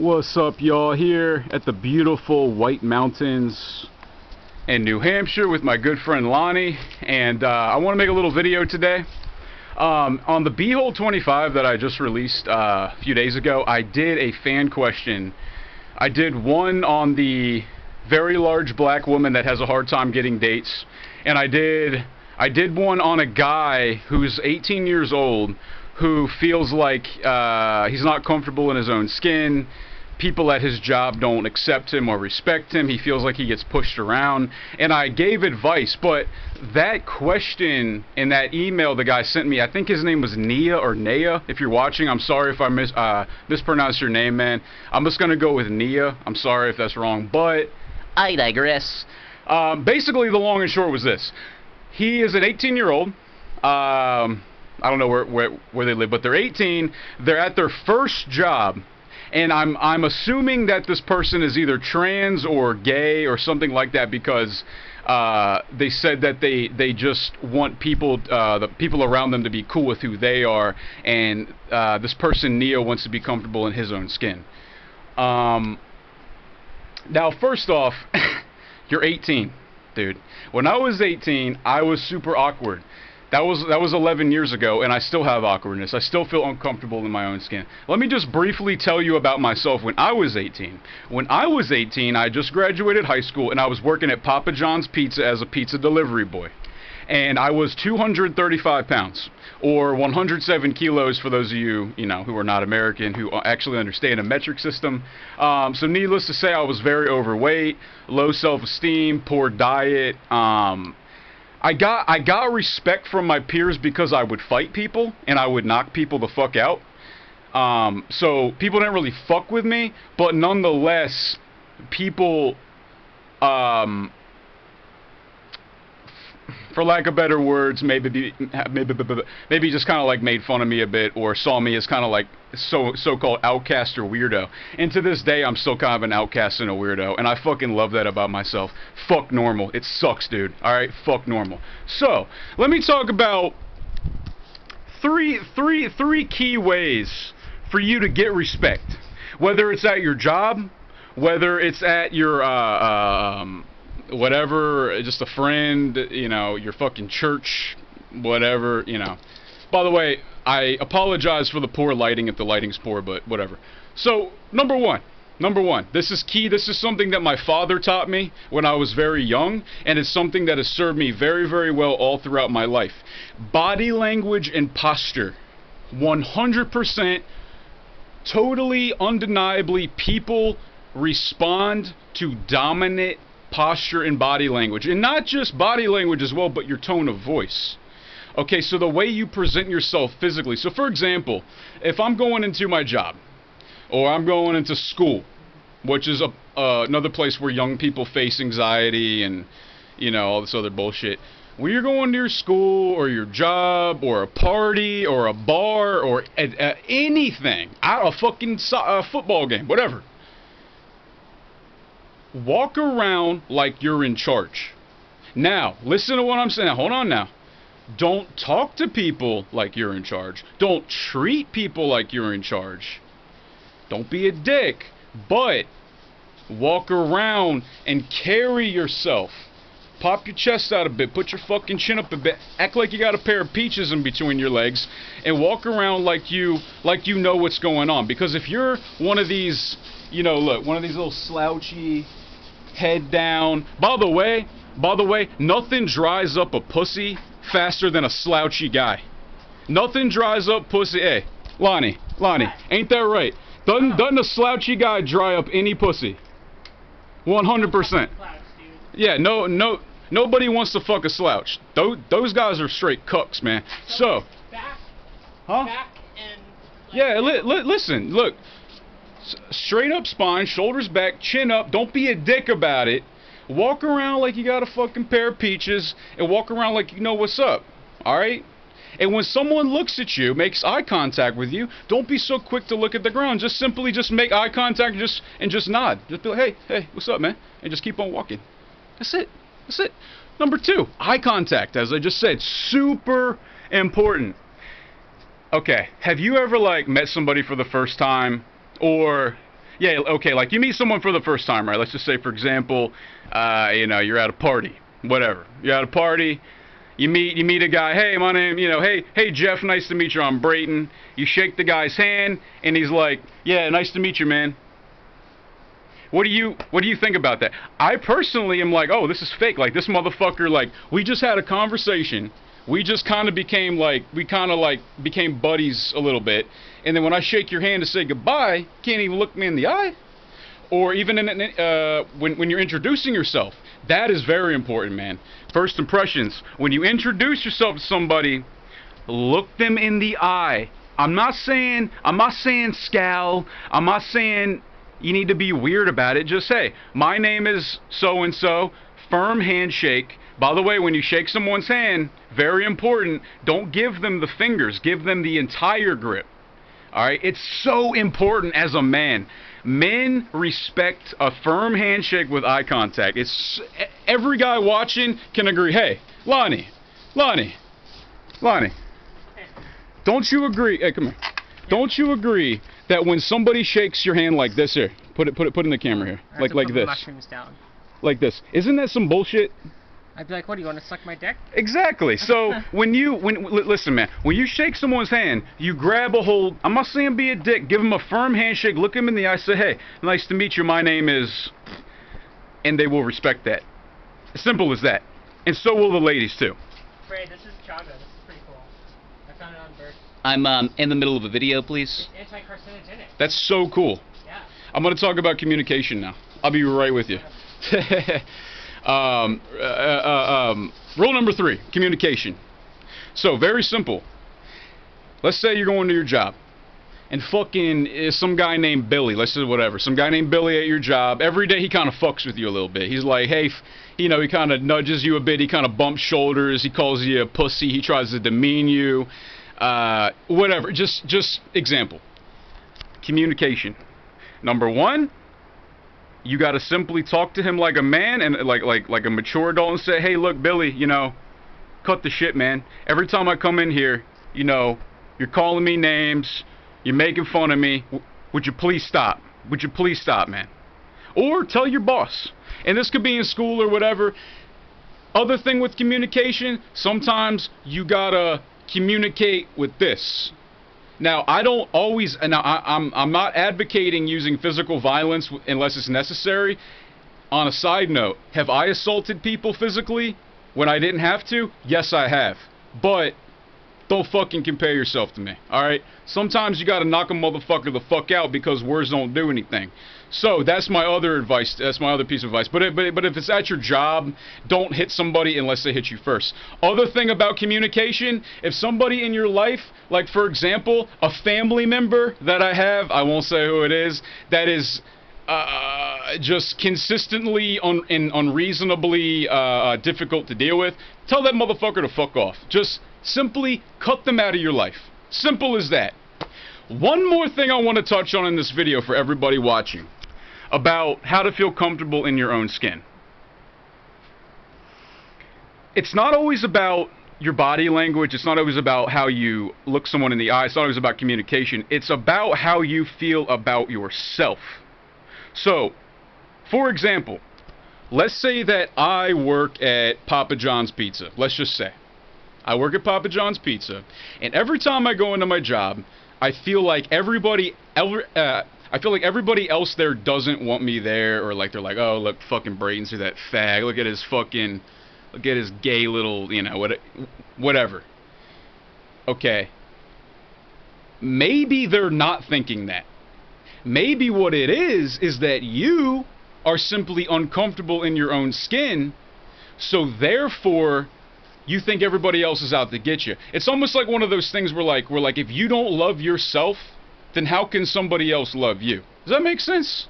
What's up, y'all? Here at the beautiful White Mountains in New Hampshire with my good friend Lonnie, and I want to make a little video today. On the B-Hole 25 that I just released a few days ago, I did a fan question. I did one on the very large black woman that has a hard time getting dates, and I did one on a guy who's 18 years old who feels like he's not comfortable in his own skin. People at his job don't accept him or respect him. He feels like he gets pushed around. And I gave advice, but that question in that email the guy sent me, I think his name was Nia or Naya. If you're watching, I'm sorry if I mispronounced your name, man. I'm just going to go with Nia. I'm sorry if that's wrong, but I digress. Basically, the long and short was this. He is an 18-year-old. I don't know where they live, but they're 18. They're at their first job. And I'm assuming that this person is either trans or gay or something like that, because they said that they just want people, the people around them, to be cool with who they are, and this person Neo wants to be comfortable in his own skin. Now, first off, you're 18, dude. When I was 18, I was super awkward. That was 11 years ago, and I still have awkwardness. I still feel uncomfortable in my own skin. Let me just briefly tell you about myself when I was 18. When I was 18, I just graduated high school, and I was working at Papa John's Pizza as a pizza delivery boy. And I was 235 pounds, or 107 kilos for those of you, who are not American, who actually understand a metric system. So needless to say, I was very overweight, low self-esteem, poor diet. I got respect from my peers because I would fight people and I would knock people the fuck out. So people didn't really fuck with me, but nonetheless, people, for lack of better words, maybe just kind of like made fun of me a bit, or saw me as kind of like so-called outcast or weirdo. And to this day, I'm still kind of an outcast and a weirdo, and I fucking love that about myself. Fuck normal. It sucks, dude. All right, fuck normal. So let me talk about three key ways for you to get respect, whether it's at your job, whether it's at your whatever, just a friend, your fucking church, whatever, By the way, I apologize for the poor lighting if the lighting's poor, but whatever. So, number one, this is key. This is something that my father taught me when I was very young, and it's something that has served me very, very well all throughout my life. Body language and posture. 100%, totally, undeniably, people respond to dominant posture and body language, and not just body language as well, but your tone of voice. Okay, so the way you present yourself physically. So for example, if I'm going into my job, or I'm going into school, which is another place where young people face anxiety and all this other bullshit. When you're going to your school or your job or a party or a bar or anything, a fucking football game, whatever, walk around like you're in charge. Now, listen to what I'm saying. Hold on now. Don't talk to people like you're in charge. Don't treat people like you're in charge. Don't be a dick. But walk around and carry yourself. Pop your chest out a bit. Put your fucking chin up a bit. Act like you got a pair of peaches in between your legs. And walk around like you know what's going on. Because if you're one of these, look, one of these little slouchy, head down. By the way, nothing dries up a pussy faster than a slouchy guy. Nothing dries up pussy. Hey, Lonnie, ain't that right? Doesn't a slouchy guy dry up any pussy? 100%. Yeah, nobody wants to fuck a slouch. Those guys are straight cucks, man. So, back and yeah, listen, look. Straight up spine, shoulders back, chin up. Don't be a dick about it. Walk around like you got a fucking pair of peaches, and walk around like you know what's up. Alright? And when someone looks at you, makes eye contact with you, don't be so quick to look at the ground. Just simply make eye contact and just nod. Just be like, hey, what's up, man? And just keep on walking. That's it. Number two, eye contact, as I just said. Super important. Okay, have you ever met somebody for the first time, or Yeah, okay, like you meet someone for the first time, right? Let's just say, for example, you know, you're at a party, whatever. You're at a party, you meet a guy, hey, my name, you know, hey Jeff, nice to meet you, I'm Brayton. You shake the guy's hand, and he's like, yeah, nice to meet you, man. What do you think about that? I personally am like, oh, this is fake. Like, this motherfucker, like, we just had a conversation. We just kind of became like, became buddies a little bit. And then when I shake your hand to say goodbye, can't even look me in the eye. Or even when you're introducing yourself. That is very important, man. First impressions. When you introduce yourself to somebody, look them in the eye. I'm not saying scowl. I'm not saying you need to be weird about it. Just say, my name is so-and-so, firm handshake. By the way, when you shake someone's hand, very important, don't give them the fingers, give them the entire grip. Alright? It's so important as a man. Men respect a firm handshake with eye contact. It's every guy watching can agree. Hey, Lonnie, don't you agree? Hey, come here. Don't you agree that when somebody shakes your hand like this, here, put it in the camera here, like this, mushrooms down. Like this, isn't that some bullshit? I'd be like, what, do you want to suck my dick? Exactly. So listen, man, when you shake someone's hand, you grab a hold. I'm not saying be a dick. Give them a firm handshake. Look them in the eye. Say, hey, nice to meet you. My name is, and they will respect that. As simple as that. And so will the ladies too. Ray, this is chaga. This is pretty cool. I found it on Bird. I'm in the middle of a video, please. It's anti-carcinogenic. That's so cool. Yeah. I'm going to talk about communication now. I'll be right with you. Rule number 3, communication. So, very simple. Let's say you're going to your job, and fucking some guy named Billy, let's say whatever, some guy named Billy at your job, every day he kind of fucks with you a little bit. He's like, hey, you know, he kind of nudges you a bit, he kind of bumps shoulders, he calls you a pussy, he tries to demean you, whatever, just example. Communication. Number 1, you got to simply talk to him like a man and like a mature adult and say, hey, look, Billy, you know, cut the shit, man. Every time I come in here, you know, you're calling me names, you're making fun of me. Would you please stop? Would you please stop, man? Or tell your boss. And this could be in school or whatever. Other thing with communication, sometimes you gotta communicate with this. Now, I don't always, now I'm not advocating using physical violence unless it's necessary. On a side note, have I assaulted people physically when I didn't have to? Yes, I have. But don't fucking compare yourself to me, alright? Sometimes you gotta knock a motherfucker the fuck out because words don't do anything. So, that's my other advice, that's my other piece of advice. But if it's at your job, don't hit somebody unless they hit you first. Other thing about communication, if somebody in your life, like for example, a family member that I have, I won't say who it is, that is just consistently and unreasonably difficult to deal with, tell that motherfucker to fuck off. Just simply cut them out of your life. Simple as that. One more thing I want to touch on in this video for everybody watching about how to feel comfortable in your own skin. It's not always about your body language. It's not always about how you look someone in the eye. It's not always about communication. It's about how you feel about yourself. So, for example, let's say that I work at Papa John's Pizza. Let's just say I work at Papa John's Pizza, and every time I go into my job, I feel like everybody else there doesn't want me there, or like they're like, oh, look, fucking Brayton's that fag. Look at his gay little, you know, whatever. Okay. Maybe they're not thinking that. Maybe what it is that you are simply uncomfortable in your own skin, so therefore you think everybody else is out to get you. It's almost like one of those things where like if you don't love yourself, then how can somebody else love you? Does that make sense?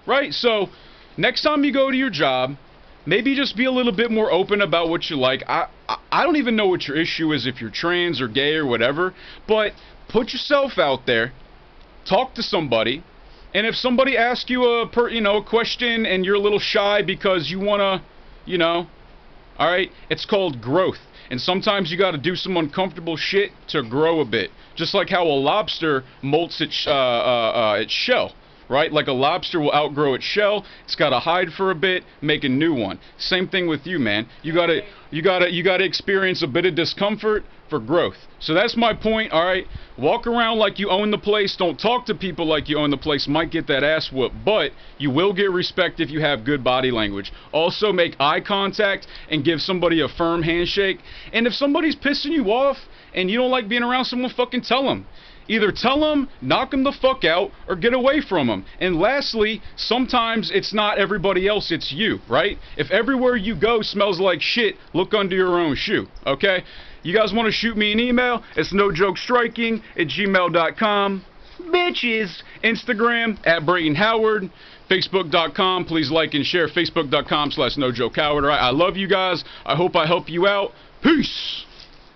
Right? So, next time you go to your job, maybe just be a little bit more open about what you like. I don't even know what your issue is, if you're trans or gay or whatever, but put yourself out there, talk to somebody, and if somebody asks you a question and you're a little shy because you want to, alright, it's called growth. And sometimes you got to do some uncomfortable shit to grow a bit. Just like how a lobster molts its shell, right? Like a lobster will outgrow its shell. It's got to hide for a bit, make a new one. Same thing with you, man. You gotta experience a bit of discomfort for growth. So that's my point. All right, walk around like you own the place. Don't talk to people like you own the place. Might get that ass whooped, but you will get respect if you have good body language. Also, make eye contact and give somebody a firm handshake. And if somebody's pissing you off and you don't like being around someone, fucking tell them. Either tell them, knock them the fuck out, or get away from them. And lastly, sometimes it's not everybody else, it's you, right? If everywhere you go smells like shit, look under your own shoe, okay? You guys want to shoot me an email? It's nojokestriking@gmail.com. Bitches! Instagram, @BraytonHoward. Facebook.com, please like and share. Facebook.com/NoJokeHoward. All right, I love you guys. I hope I help you out. Peace!